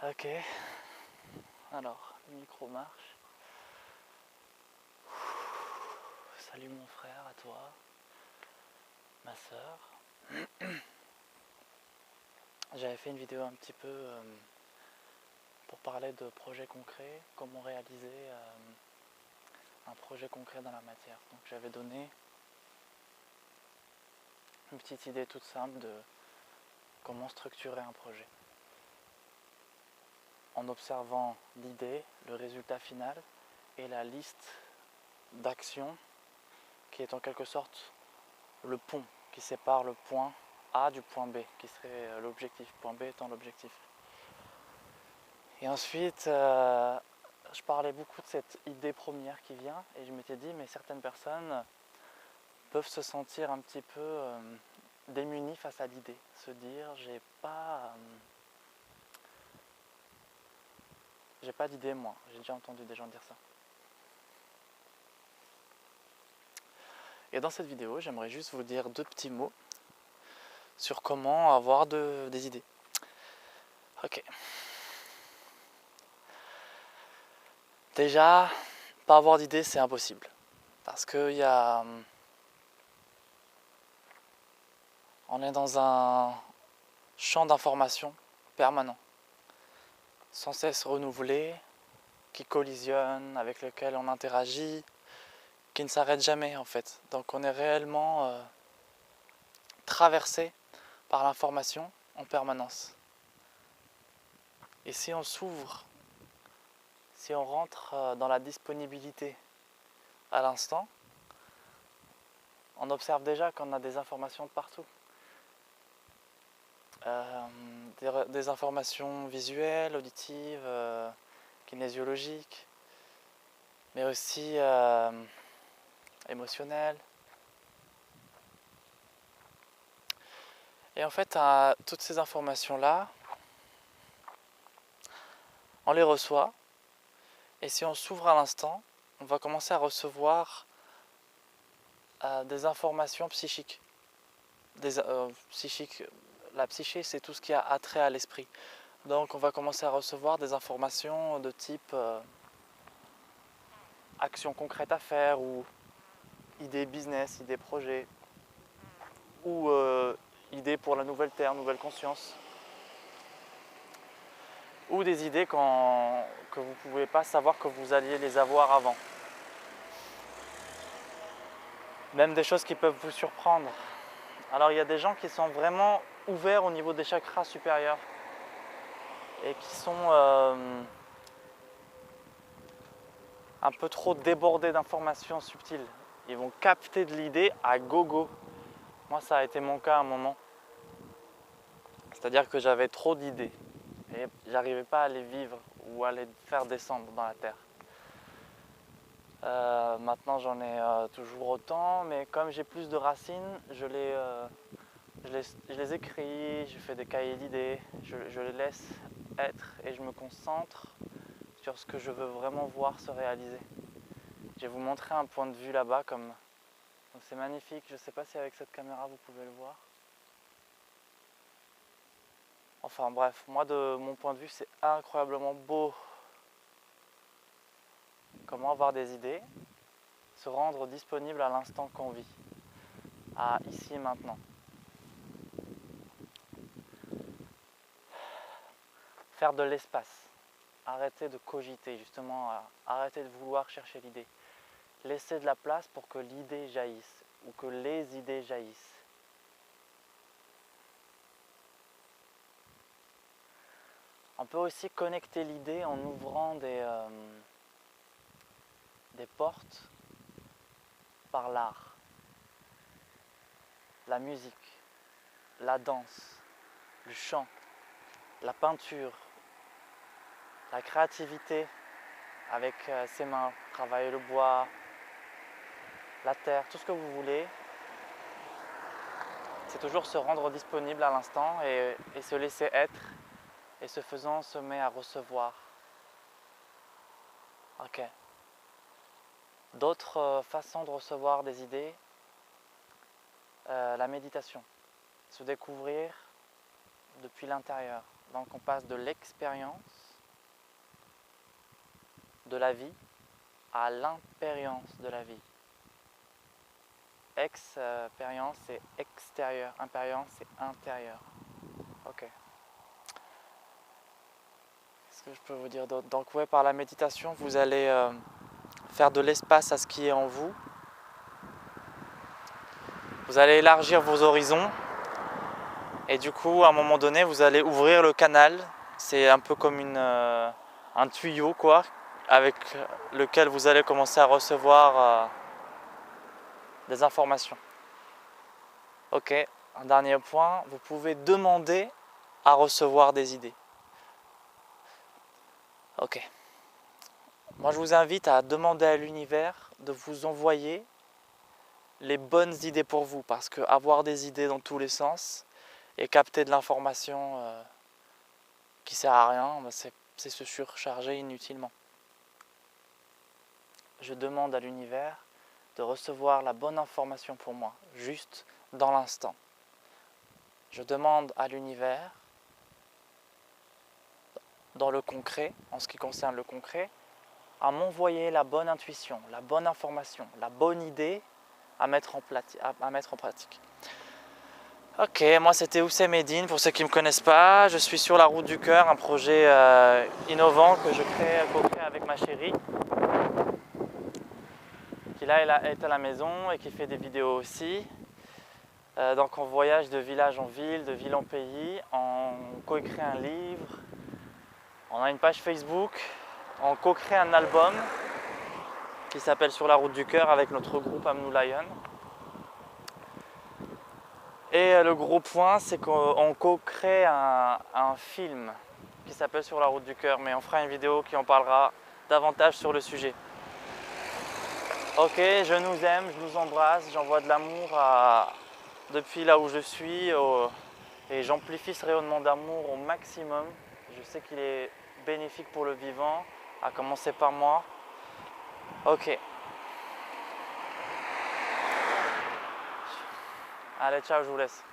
Ok, alors le micro marche. Salut mon frère, à toi, ma soeur. J'avais fait une vidéo un petit peu pour parler de projets concrets, comment réaliser un projet concret dans la matière. Donc j'avais donné une petite idée toute simple de comment structurer un projet. En observant l'idée, le résultat final et la liste d'actions qui est en quelque sorte le pont qui sépare le point A du point B, qui serait l'objectif, point B étant l'objectif. Et ensuite, je parlais beaucoup de cette idée première qui vient, et je m'étais dit, mais certaines personnes peuvent se sentir un petit peu démunies face à l'idée, se dire, j'ai pas d'idée moi, j'ai déjà entendu des gens dire ça. Et dans cette vidéo, j'aimerais juste vous dire deux petits mots sur comment avoir des idées. Ok. Déjà, pas avoir d'idées, c'est impossible. Parce que on est dans un champ d'information permanent, sans cesse renouvelé, qui collisionne, avec lequel on interagit, qui ne s'arrête jamais en fait. Donc on est réellement traversé par l'information en permanence. Et si on s'ouvre, si on rentre dans la disponibilité à l'instant, on observe déjà qu'on a des informations de partout. Des informations visuelles, auditives, kinésiologiques, mais aussi émotionnelles. Et en fait, toutes ces informations-là, on les reçoit, et si on s'ouvre à l'instant, on va commencer à recevoir des informations psychiques. La psyché, c'est tout ce qui a attrait à l'esprit. Donc on va commencer à recevoir des informations de type action concrète à faire, ou idées business, idées projets, ou idées pour la nouvelle terre, nouvelle conscience, ou des idées que vous ne pouvez pas savoir que vous alliez les avoir avant. Même des choses qui peuvent vous surprendre. Alors il y a des gens qui sont vraiment ouverts au niveau des chakras supérieurs et qui sont un peu trop débordés d'informations subtiles. Ils vont capter de l'idée à gogo. Moi ça a été mon cas à un moment. C'est-à-dire que j'avais trop d'idées et j'arrivais pas à les vivre ou à les faire descendre dans la terre. Maintenant j'en ai toujours autant, mais comme j'ai plus de racines, je les écris, je fais des cahiers d'idées, je les laisse être et je me concentre sur ce que je veux vraiment voir se réaliser. Je vais vous montrer un point de vue là-bas, donc c'est magnifique, je ne sais pas si avec cette caméra vous pouvez le voir. Enfin bref, moi de mon point de vue c'est incroyablement beau. Comment avoir des idées, se rendre disponible à l'instant qu'on vit, à ici et maintenant. Faire de l'espace, arrêter de cogiter justement, arrêter de vouloir chercher l'idée. Laisser de la place pour que l'idée jaillisse ou que les idées jaillissent. On peut aussi connecter l'idée en ouvrant des portes par l'art, la musique, la danse, le chant, la peinture, la créativité avec ses mains, travailler le bois, la terre, tout ce que vous voulez. C'est toujours se rendre disponible à l'instant et se laisser être, et ce faisant on se met à recevoir. Ok. D'autres façons de recevoir des idées, la méditation, se découvrir depuis l'intérieur. Donc on passe de l'expérience de la vie à l'impérience de la vie. Expérience c'est extérieur, impérience c'est intérieur. Ok. Qu'est-ce que je peux vous dire d'autre? Donc ouais, par la méditation, vous allez faire de l'espace à ce qui est en vous. Vous allez élargir vos horizons. Et du coup, à un moment donné, vous allez ouvrir le canal. C'est un peu comme un tuyau, quoi, avec lequel vous allez commencer à recevoir des informations. Ok, un dernier point, vous pouvez demander à recevoir des idées. Ok. Moi, je vous invite à demander à l'univers de vous envoyer les bonnes idées pour vous, parce que avoir des idées dans tous les sens et capter de l'information qui sert à rien, c'est se surcharger inutilement. Je demande à l'univers de recevoir la bonne information pour moi, juste dans l'instant. Je demande à l'univers, dans le concret, en ce qui concerne le concret, à m'envoyer la bonne intuition, la bonne information, la bonne idée à mettre en pratique. Ok, moi c'était Oussem Eddine, pour ceux qui ne me connaissent pas, je suis sur la route du cœur, un projet innovant que je co-crée avec ma chérie, qui là est à la maison et qui fait des vidéos aussi. Donc on voyage de village en ville, de ville en pays, on co-crée un livre, on a une page Facebook, on co-crée un album qui s'appelle Sur la route du cœur avec notre groupe Amnou Lion. Et le gros point, c'est qu'on co-crée un film qui s'appelle Sur la route du cœur, mais on fera une vidéo qui en parlera davantage sur le sujet. Ok, je nous aime, je vous embrasse, j'envoie de l'amour depuis là où je suis et j'amplifie ce rayonnement d'amour au maximum. Je sais qu'il est bénéfique pour le vivant, à commencer par moi. Ok. Allez, ciao, je vous laisse.